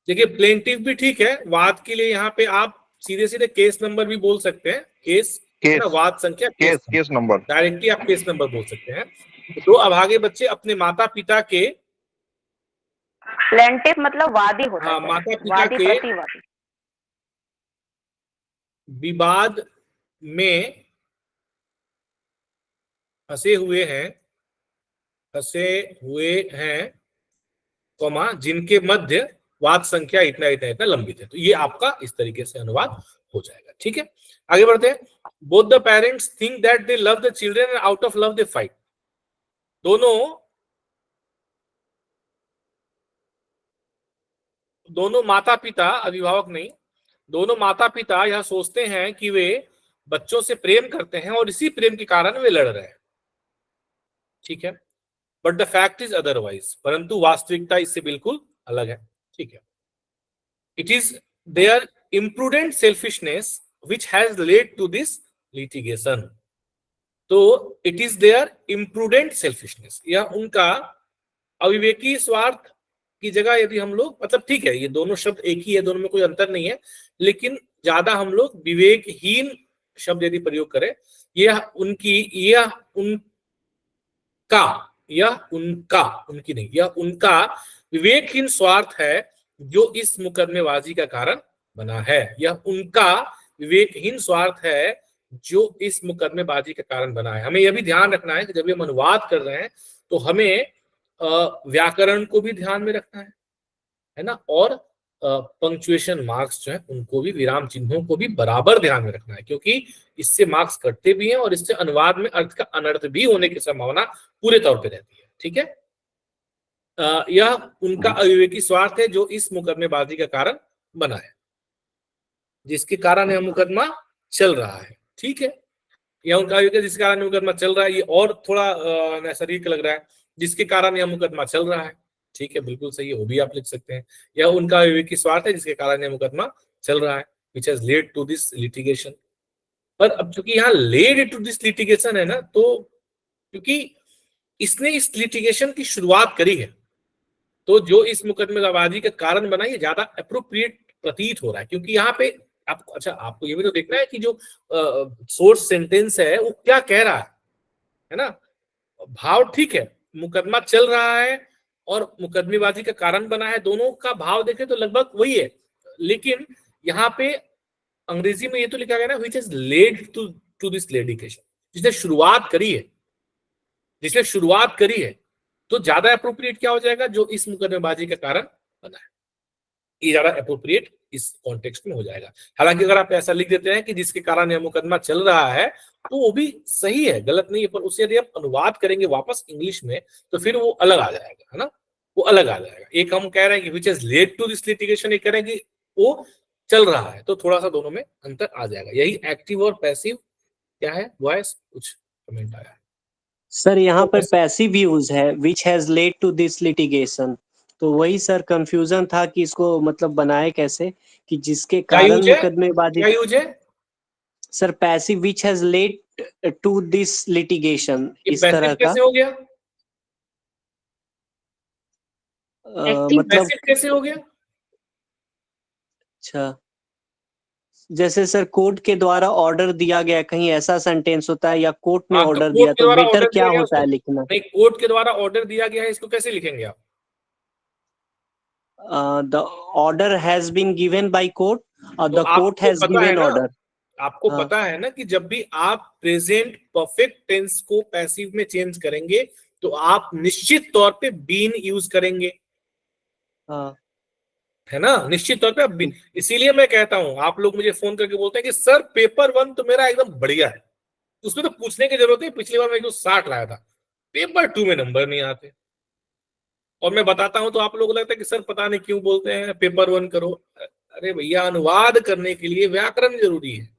देखिए, प्लेंटिफ भी ठीक है वाद के लिए। यहाँ पे आप सीधे सीधे केस नंबर भी बोल सकते हैं, केस है ना, वाद संख्या केस नंबर, डायरेक्टली आप केस नंबर बोल सकते हैं। दो अभागे बच्चे अपने माता पिता के, प्लेंटिफ मतलब वादी होता हाँ, है, माता पिता वादी के प्रतिवादी। विवाद में फंसे हुए हैं, कॉमा, जिनके मध्य वाद संख्या इतना इतना इतना लंबित है। तो ये आपका इस तरीके से अनुवाद हो जाएगा। ठीक है, आगे बढ़ते हैं। Both the parents think that they love the children and out of love they fight. दोनों माता पिता, अभिभावक नहीं, दोनों माता पिता यह सोचते हैं कि वे बच्चों से प्रेम करते हैं और इसी प्रेम के कारण वे लड़ रहे हैं। ठीक है, but the fact is otherwise, परंतु वास्तविकता इससे बिल्कुल अलग है। ठीक है, it is there imprudent selfishness which has led to this litigation. तो it is there imprudent selfishness, यह उनका अविवेकी स्वार्थ की जगह यदि हम लोग, मतलब ठीक है ये दोनों शब्द एक ही है, दोनों में कोई अंतर नहीं है, लेकिन ज्यादा हम लोग विवेकहीन शब्द यदि प्रयोग करें, यह उनका विवेकहीन स्वार्थ है जो इस मुकदमेबाजी का कारण बना है। यह उनका विवेकहीन स्वार्थ है जो इस मुकदमेबाजी का कारण बना है। हमें यह भी ध्यान रखना है कि जब हम अनुवाद कर रहे हैं तो हमें व्याकरण को भी ध्यान में रखना है ना, और पंक्चुएशन मार्क्स जो है उनको भी, विराम चिन्हों को भी बराबर ध्यान में रखना है, क्योंकि इससे मार्क्स कटते भी हैं और इससे अनुवाद में अर्थ का अनर्थ भी होने की संभावना पूरे तौर पे रहती है। ठीक है, यह उनका अविवेकी स्वार्थ है जो इस मुकदमेबाजी का कारण बना है, जिसके कारण यह मुकदमा चल रहा है। ठीक है, यह उनका अविवेकी जिसके कारण मुकदमा चल रहा है, ये और थोड़ा नैसर्गिक लग रहा है, जिसके कारण यह मुकदमा चल रहा है। ठीक है, बिल्कुल सही है, वो भी आप लिख सकते हैं। यह उनका विवेकी स्वार्थ है जिसके कारण यह मुकदमा चल रहा है, which has led to this litigation। पर अब चूंकि यहाँ led to this litigation है ना, तो क्योंकि इसने इस लिटिगेशन की शुरुआत करी है, तो जो इस मुकदमेबाजी का कारण बना, ये ज्यादा अप्रोप्रिएट प्रतीत हो रहा है, क्योंकि यहाँ पे आपको, अच्छा आपको ये भी तो देखना है कि जो सोर्स सेंटेंस है वो क्या कह रहा है ना। भाव ठीक है, मुकदमा चल रहा है और मुकदमेबाजी का कारण बना है, दोनों का भाव देखें तो लगभग वही है, लेकिन यहाँ पे अंग्रेजी में ये तो लिखा गया ना, which has led to this litigation, जिसने शुरुआत करी है, तो ज्यादा अप्रोप्रिएट क्या हो जाएगा, जो इस मुकदमेबाजी का कारण बना है, ये ज्यादा अप्रोप्रिएट इस कॉन्टेक्स्ट में हो जाएगा। हालांकि अगर आप ऐसा लिख देते हैं कि जिसके कारण यह मुकदमा चल रहा है, तो वो भी सही है, गलत नहीं है, पर उसे यदि आप अनुवाद करेंगे वापस इंग्लिश में तो फिर वो अलग आ जाएगा, है ना, वो अलग आ जाएगा। एक हम कह रहे हैं कि which is led to this litigation, एक कह रहे हैं कि वो चल रहा है, तो थोड़ा सा दोनों में अंतर आ जाएगा। यही एक्टिव और पैसिव क्या है, वॉइस कुछ कमेंट आया है। सर यहाँ तो पर पैसिव यूज है which has led to this litigation, तो वही सर कंफ्यूजन था कि इसको मतलब बनाए कैसे कि जिसके क्या कारण यूज है, मुकदमेबाजी। क्या यूज है, sir passive which has led to this litigation, ये इस तरह पैसिव का कैसे हो गया, मतलब पैसिव कैसे हो गया? अच्छा, जैसे सर कोर्ट के द्वारा ऑर्डर दिया गया, कहीं ऐसा सेंटेंस होता है, या कोर्ट ने हाँ, तो ऑर्डर कोर्ट दिया, के तो द्वारा बेटर ऑर्डर क्या दिया गया होता उसको, है लिखना? नहीं, कोर्ट के द्वारा ऑर्डर दिया गया है, इसको कैसे लिखेंगे आप? The order has been given by court और तो द कोर्ट आपको हैज पता है गिवन ना, ऑर्डर। आपको हाँ पता है ना कि जब भी आप प्रेजेंट परफेक्ट टेंस को पैसिव में चेंज करेंगे तो आप निश्चित तौर पे बीन यूज करेंगे, हाँ है ना, निश्चित तौर पे आप बीन। इसीलिए मैं कहता हूं, आप लोग मुझे फोन करके बोलते हैं कि सर पेपर 1 तो मेरा एकदम बढ़िया है, उसमें तो पूछने की जरूरत है, पिछली बार मैं जो 60 लाया था, पेपर 2 में नंबर नहीं आते। और मैं बताता हूं तो आप लोगों को लगता है कि सर पता नहीं क्यों बोलते हैं पेपर 1 करो। अरे भैया, अनुवाद करने के लिए व्याकरण जरूरी है।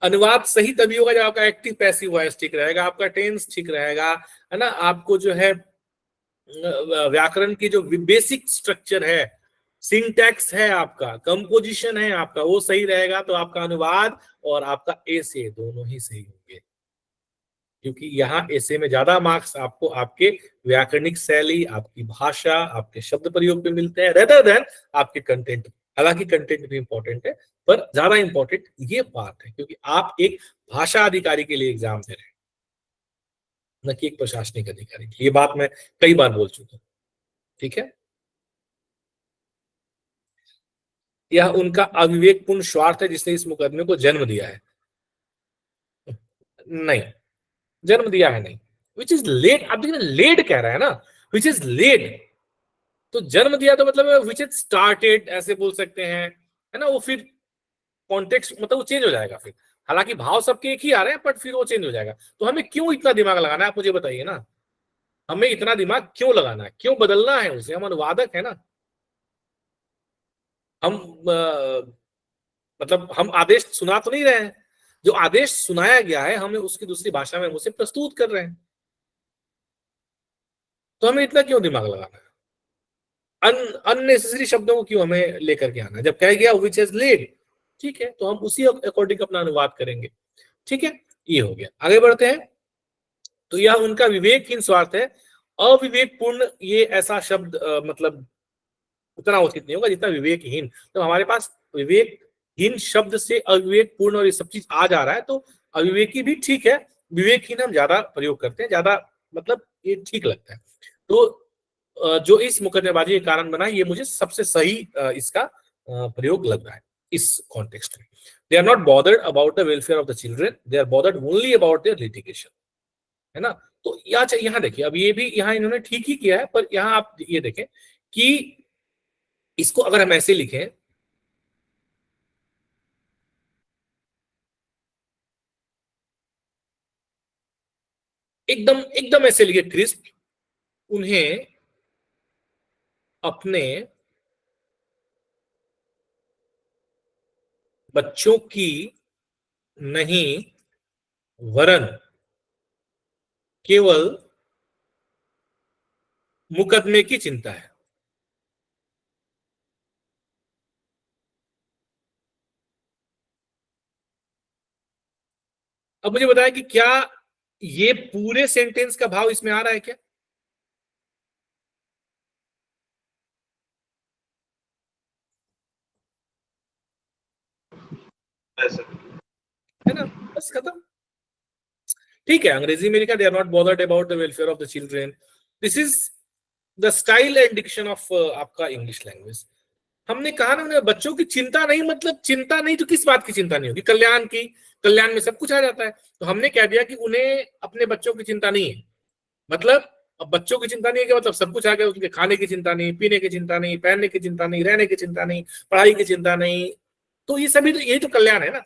अनुवाद सही तभी होगा जब आपका एक्टिव पैसिव वॉइस ठीक रहेगा, आपका टेंस ठीक रहेगा, है ना, आपको जो है व्याकरण की जो बेसिक स्ट्रक्चर है, सिंटैक्स है आपका, कंपोजिशन है आपका, वो सही रहेगा, तो आपका अनुवाद और आपका एसे दोनों ही सही होंगे। क्योंकि यहाँ ऐसे में ज्यादा मार्क्स आपको आपके व्याकरणिक शैली, आपकी भाषा, आपके शब्द प्रयोग पे मिलते हैं रेदर देन आपके कंटेंट। हालांकि कंटेंट भी इंपॉर्टेंट है, पर ज्यादा इंपॉर्टेंट ये बात है क्योंकि आप एक भाषा अधिकारी के लिए एग्जाम दे रहे हैं, न कि एक प्रशासनिक अधिकारी। ये बात मैं कई बार बोल चुका हूं, ठीक है। यह उनका अविवेकपूर्ण स्वार्थ है जिसने इस मुकदमे को जन्म दिया है। नहीं, जन्म दिया है नहीं, विच इज लेड, आप देखिए लेड कह रहा है ना, विच इज लेड, तो जन्म दिया तो मतलब विच इज स्टार्टेड ऐसे बोल सकते हैं, है ना, वो फिर कॉन्टेक्स्ट मतलब वो चेंज हो जाएगा फिर। हालांकि भाव सबके एक ही आ रहे हैं बट फिर वो चेंज हो जाएगा। तो हमें क्यों इतना दिमाग लगाना है, आप मुझे बताइए ना, हमें इतना दिमाग क्यों लगाना है, क्यों बदलना है उसे, हम अनुवादक है ना, हम मतलब हम आदेश सुना तो नहीं रहे हैं, जो आदेश सुनाया गया है हमें उसकी दूसरी भाषा में उसे प्रस्तुत कर रहे हैं, तो हमें इतना क्यों दिमाग लगाना है, अननेसेसरी शब्दों को क्यों हमें लेकर के आना है, जब कह गया विच हैज लेड, ठीक है, तो हम उसी अकॉर्डिंग अपना अनुवाद करेंगे, ठीक है। ये हो गया, आगे बढ़ते हैं। तो यह उनका विवेकहीन स्वार्थ है। अविवेकपूर्ण ये ऐसा शब्द मतलब उतना उचित नहीं होगा जितना विवेकहीन। तो हमारे पास विवेकहीन शब्द से अविवेकपूर्ण और ये सब चीज आ जा रहा है, तो अविवेकी भी ठीक है, विवेकहीन हम ज्यादा प्रयोग करते हैं, ज्यादा मतलब ये ठीक लगता है। तो जो इस मुकदमेबाजी के कारण बना, ये मुझे सबसे सही इसका प्रयोग लग रहा है इस कॉन्टेक्स्ट में। They are not bothered about the welfare of the children, they are bothered only about their litigation, है ना। तो यहाँ देखिए, अब ये भी यहाँ इन्होंने ठीक ही किया है, पर यहाँ आप ये देखें कि इसको अगर हम ऐसे लिखें, एकदम एकदम ऐसे लिखे क्रिस्प, उन्हें अपने बच्चों की नहीं वरन केवल मुकदमे की चिंता है। अब मुझे बताया कि क्या ये पूरे सेंटेंस का भाव इसमें आ रहा है क्या? है ना, बस खत्म। ठीक है, अंग्रेजी में लिखा they are not bothered about the welfare of the children, this is the style and diction of आपका इंग्लिश लैंग्वेज। हमने कहा ना उन्हें बच्चों की चिंता नहीं, मतलब चिंता नहीं तो किस बात की चिंता नहीं होगी, कल्याण की, कल्याण में सब कुछ आ जाता है। तो हमने कह दिया कि उन्हें अपने बच्चों की चिंता नहीं है, मतलब अब बच्चों की चिंता नहीं है, मतलब सब कुछ आ गया, उनके खाने की चिंता नहीं, पीने की चिंता नहीं, पहनने की चिंता नहीं, रहने की चिंता नहीं, पढ़ाई की चिंता नहीं, तो ये सभी तो यही तो कल्याण है ना।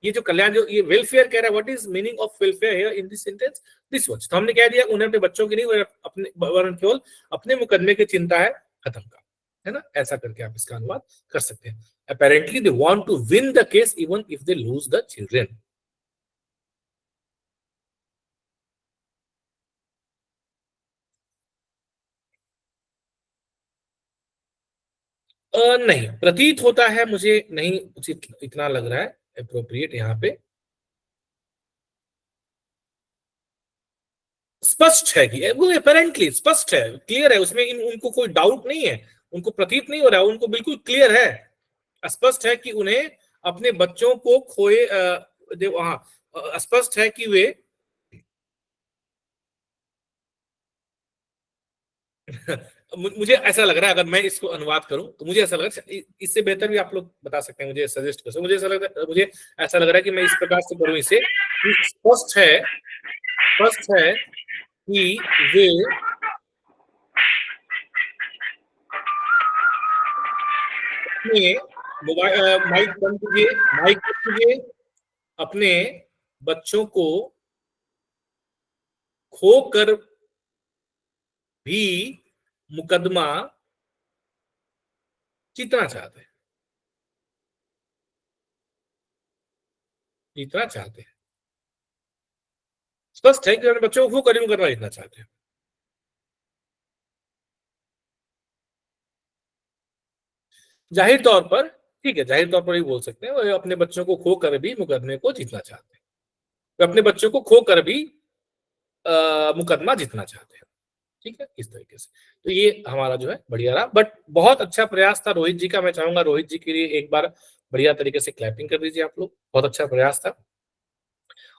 ये जो कल्याण, जो ये वेलफेयर कह रहा है, what is meaning of welfare here in this sentence, this watch. तो हमने कह दिया उन्हें अपने बच्चों की नहीं, अपने वरन केवल अपने मुकदमे की चिंता है खत्म का, है ना। ऐसा करके आप इसका अनुवाद कर सकते हैं। Apparently they want to win the case even if they lose the children. नहीं, प्रतीत होता है, मुझे नहीं उचित इतना लग रहा है अप्रोप्रिएट यहाँ पे। स्पष्ट है कि वो अपेरेंटली स्पष्ट है, क्लियर है, उसमें उनको कोई डाउट नहीं है, उनको प्रतीत नहीं हो रहा है, उनको बिल्कुल क्लियर है, स्पष्ट है कि उन्हें अपने बच्चों को खोए, स्पष्ट है कि वे मुझे ऐसा लग रहा है, अगर मैं इसको अनुवाद करूं तो मुझे ऐसा लग रहा है, इससे बेहतर भी आप लोग बता सकते हैं, मुझे सजेस्ट कर सकते हैं। मुझे ऐसा लग रहा है कि मैं इस प्रकार से करूं इसे, स्पष्ट है कि वे अपने माइक बंद कीजिए, अपने बच्चों को खोकर भी मुकदमा जीतना चाहते हैं, स्पष्ट है कि अपने बच्चों को खोकर भी मुकदमा जीतना चाहते हैं। जाहिर तौर पर, ठीक है, जाहिर तौर पर ही बोल सकते हैं, वो अपने बच्चों को खोकर भी मुकदमे को जीतना चाहते हैं, वे अपने बच्चों को खोकर भी मुकदमा जीतना चाहते हैं, ठीक है, इस तरीके से। तो ये हमारा जो है बढ़िया रहा, बट बहुत अच्छा प्रयास था रोहित जी का। मैं चाहूंगा रोहित जी के लिए एक बार बढ़िया तरीके से क्लैपिंग कर दीजिए आप लोग, बहुत अच्छा प्रयास था।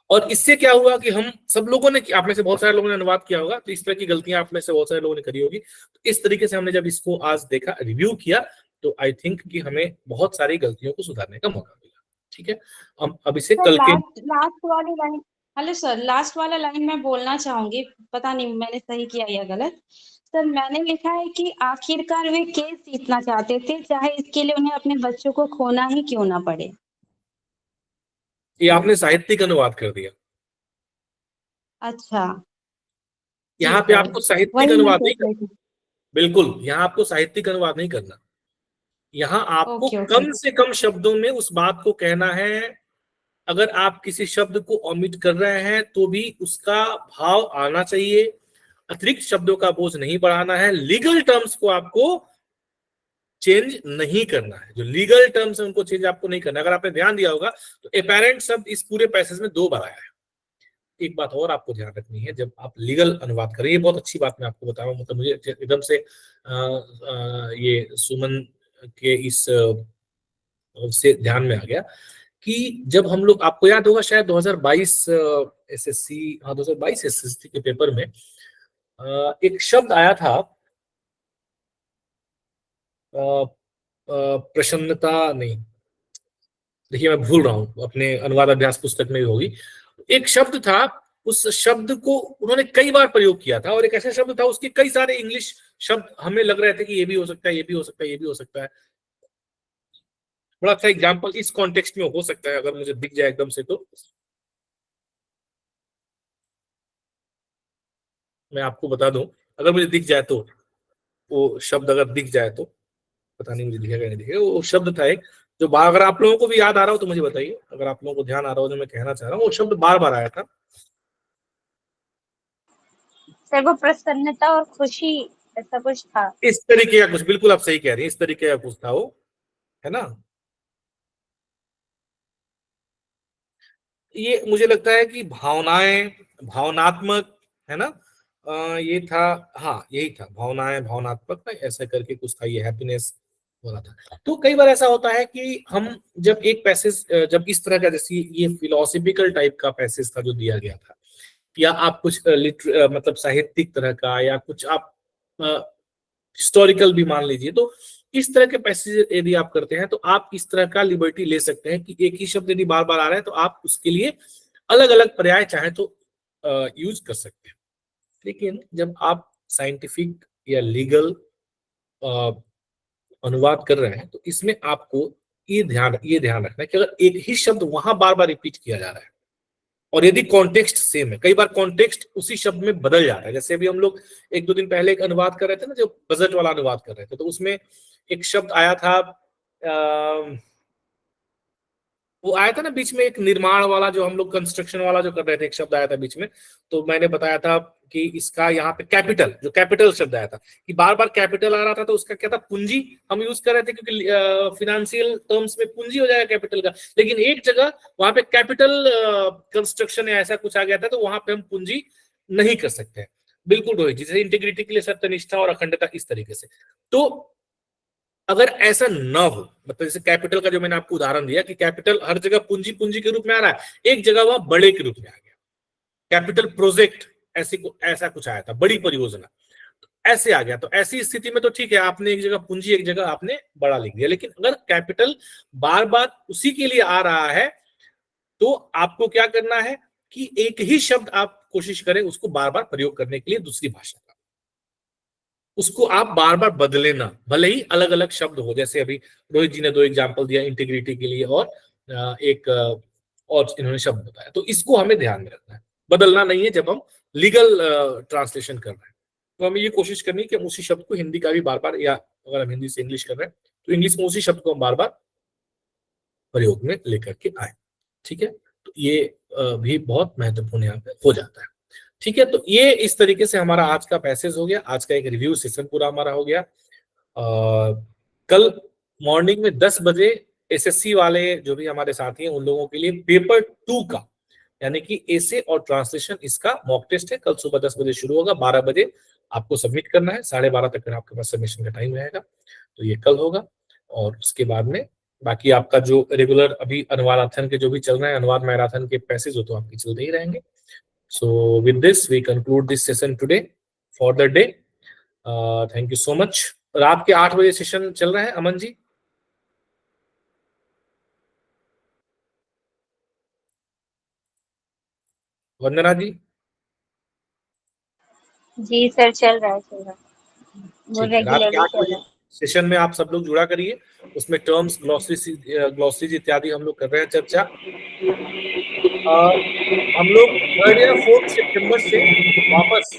और इससे क्या हुआ कि हम सब लोगों ने, आप में से बहुत सारे लोगों ने अनुवाद किया होगा, तो इस तरह की गलतियां आप में से बहुत सारे लोगों ने करी होगी। तो इस तरीके से हमने जब इसको आज देखा, रिव्यू किया, तो आई थिंक कि हमें बहुत सारी गलतियों को सुधारने का मौका मिला, ठीक है। हम अब इसे सर कल के लास्ट वाली लाइन, हेलो सर, लास्ट वाला लाइन मैं बोलना चाहूंगी, पता नहीं मैंने सही किया या गलत। सर मैंने लिखा है कि आखिरकार वे केस जीतना चाहते थे, चाहे इसके लिए उन्हें अपने बच्चों को खोना ही क्यों ना पड़े। ये आपने साहित्यिक अनुवाद कर दिया, अच्छा यहाँ ठीक पे है, आपको साहित्यिक वही मैं अनुवाद नहीं सोच करना, रही थी। बिल्कुल यहाँ आपको साहित्यिक अनुवाद नहीं करना, यहाँ आपको ओके ओके कम से कम शब्दों में उस बात को कहना है। अगर आप किसी शब्द को ओमिट कर रहे हैं तो भी उसका भाव आना चाहिए, अतिरिक्त शब्दों का बोझ नहीं बढ़ाना है, लीगल टर्म्स को आपको चेंज नहीं करना है, जो लीगल टर्म्स है उनको चेंज आपको नहीं करना। अगर आपने ध्यान दिया होगा तो अपेरेंट शब्द इस पूरे पैसेज में 2 बार आया है। एक बात और आपको ध्यान रखनी है, जब आप लीगल अनुवाद करें, ये बहुत अच्छी बात मैं आपको बताऊं, मतलब मुझे एकदम से ये सुमन के इस से ध्यान में आ गया कि जब हम लोग, आपको याद होगा शायद 2022 एसएससी, हाँ 2022 एसएससी के पेपर में एक शब्द आया था, प्रसन्नता नहीं, देखिए मैं भूल रहा हूँ, अपने अनुवाद अभ्यास पुस्तक में भी होगी, एक शब्द था, उस शब्द को उन्होंने कई बार प्रयोग किया था, और एक ऐसा शब्द था, उसके कई सारे इंग्लिश शब्द हमें लग रहे थे कि ये भी हो सकता है, ये भी हो सकता है, ये भी हो सकता है। बड़ा अच्छा एग्जाम्पल इस कॉन्टेक्स्ट में हो सकता है, अगर मुझे दिख जाए एकदम से तो मैं आपको बता दूं, अगर मुझे दिख जाए तो, वो शब्द अगर दिख जाए तो, पता नहीं मुझे दिखेगा नहीं दिखेगा, वो शब्द था एक, जो अगर आप लोगों को भी याद आ रहा हो तो मुझे बताइए, अगर आप लोगों को ध्यान आ रहा हो जो मैं कहना चाह रहा हूँ, वो शब्द बार बार आया था। सर वो प्रसन्नता और खुशी ऐसा कुछ था। इस तरीके का कुछ, बिल्कुल आप सही कह रही हैं, इस तरीके का कुछ था वो, है ना। ये मुझे लगता है कि भावनाएं, भावनात्मक, है ना, ये था, हाँ यही था, भावनाएं भावनात्मक, ऐसा करके कुछ था, ये हैप्पीनेस वाला था। तो कई बार ऐसा होता है कि हम जब एक पैसेज, जब इस तरह का, जैसे ये फिलोसफिकल टाइप का पैसेज था जो दिया गया था, या आप कुछ मतलब साहित्यिक तरह का, या कुछ आप हिस्टोरिकल भी मान लीजिए, तो इस तरह के पैसेज यदि आप करते हैं तो आप इस तरह का लिबर्टी ले सकते हैं कि एक ही शब्द यदि बार बार आ रहा है तो आप उसके लिए अलग अलग पर्याय चाहे तो यूज कर सकते हैं। लेकिन जब आप साइंटिफिक या लीगल अनुवाद कर रहे हैं तो इसमें आपको ये ध्यान रखना है कि अगर एक ही शब्द वहां बार बार रिपीट किया जा रहा है और यदि कॉन्टेक्स्ट सेम है, कई बार कॉन्टेक्स्ट उसी शब्द में बदल जाता है। जैसे अभी हम लोग एक दो दिन पहले एक अनुवाद कर रहे थे ना, जो बजट वाला अनुवाद कर रहे थे, तो उसमें एक शब्द आया था, वो आया था ना बीच में, एक निर्माण वाला, जो हम लोग कंस्ट्रक्शन वाला जो कर रहे थे, एक शब्द आया था बीच में। तो मैंने बताया था कि इसका यहाँ पे कैपिटल, जो कैपिटल शब्द आया था, कि बार बार कैपिटल आ रहा था, तो उसका क्या था, पूंजी हम यूज कर रहे थे, क्योंकि फिनेंशियल टर्म्स में पूंजी हो जाएगा कैपिटल का। लेकिन एक जगह वहां पे कैपिटल कंस्ट्रक्शन या ऐसा कुछ आ गया था, तो वहां पे हम पूंजी नहीं कर सकते हैं। बिल्कुल रोहित जी, जैसे इंटीग्रिटी के लिए सत्यनिष्ठा और अखंडता, इस तरीके से। तो अगर ऐसा ना हो, मतलब जैसे कैपिटल का जो मैंने आपको उदाहरण दिया कि कैपिटल हर जगह पूंजी पूंजी के रूप में आ रहा है, एक जगह वह बड़े के रूप में आ गया, कैपिटल प्रोजेक्ट ऐसा कुछ आया था, बड़ी परियोजना, तो ऐसे आ गया। तो ऐसी स्थिति में तो ठीक है, आपने एक जगह पूंजी, एक जगह आपने बड़ा लिख दिया। लेकिन अगर कैपिटल बार बार उसी के लिए आ रहा है, तो आपको क्या करना है कि एक ही शब्द आप कोशिश करें उसको बार बार प्रयोग करने के लिए दूसरी भाषा का, उसको आप बार बार बदले ना, भले ही अलग अलग शब्द हो। जैसे अभी रोहित जी ने 2 एग्जांपल दिया इंटीग्रिटी के लिए, और एक और इन्होंने शब्द बताया। तो इसको हमें ध्यान में रखना है, बदलना नहीं है जब हम लीगल ट्रांसलेशन कर रहे हैं। तो हमें ये कोशिश करनी है कि हम उसी शब्द को हिंदी का भी बार बार, या अगर हम हिंदी से इंग्लिश कर रहे हैं तो इंग्लिश में उसी शब्द को हम बार बार प्रयोग में लेकर के आए। ठीक है, तो ये भी बहुत महत्वपूर्ण यहाँ पे हो जाता है। ठीक है, तो ये इस तरीके से हमारा आज का पैसेज हो गया, आज का एक रिव्यू सेशन पूरा हमारा हो गया। कल मॉर्निंग में 10 बजे एसएससी वाले जो भी हमारे साथी हैं, उन लोगों के लिए पेपर 2 का, यानी कि एसे और ट्रांसलेशन, इसका मॉक टेस्ट है। कल सुबह 10 बजे शुरू होगा, 12 बजे आपको सबमिट करना है, 12:30 तक आपके पास सबमिशन का टाइम रहेगा। तो ये कल होगा, और उसके बाद में बाकी आपका जो रेगुलर अभी अनुवादाथन के जो भी चल रहे हैं, अनुवाद मैराथन के पैसेज हो, तो आपके चलते ही रहेंगे। So with this, we conclude this session today for the day. Thank you so much. रात के 8 बजे सेशन चल रहा है, अमन जी। वंदना जी। जी सर, चल रहा है। वो ठीक है, रात के रेगुलरली 8 चल बजे रहा है। सेशन में आप सब लोग जुड़ा करिए। उसमें टर्म्स, ग्लॉसरीज इत्यादि हम लोग कर रहे हैं चर्चा। हम लोग 3rd या 4th सितंबर से वापस,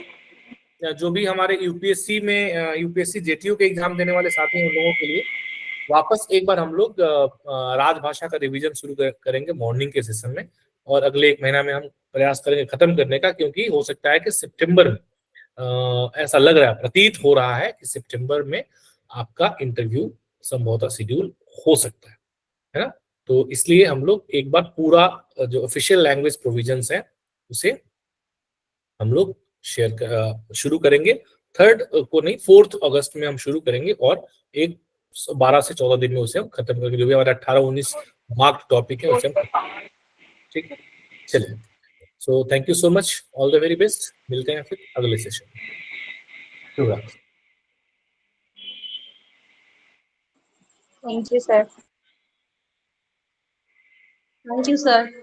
जो भी हमारे यूपीएससी में यूपीएससी जेटीयू के एग्जाम देने वाले साथी हैं, उन लोगों के लिए वापस एक बार हम लोग राजभाषा का रिवीजन शुरू करेंगे मॉर्निंग के सेशन में। और अगले 1 महीना में हम प्रयास करेंगे खत्म करने का, क्योंकि हो सकता है कि सितंबर में, ऐसा लग रहा है, प्रतीत हो रहा है कि सितंबर में आपका इंटरव्यू संभवतः शेड्यूल हो सकता है ना। तो इसलिए हम लोग एक बार पूरा जो ऑफिशियल लैंग्वेज प्रोविजंस है उसे हम लोग शुरू करेंगे। 3rd को नहीं, 4th अगस्त में हम शुरू करेंगे, और एक 12 से 14 दिन में उसे हम खत्म करेंगे। जो भी हमारा 18-19 मार्क्ड टॉपिक है उसे हम ठीक है। चलिए, so thank you so much, all the very best. मिलते हैं फिर अगले सेशन में। शुभ रात्रि। Thank you sir. Thank you sir.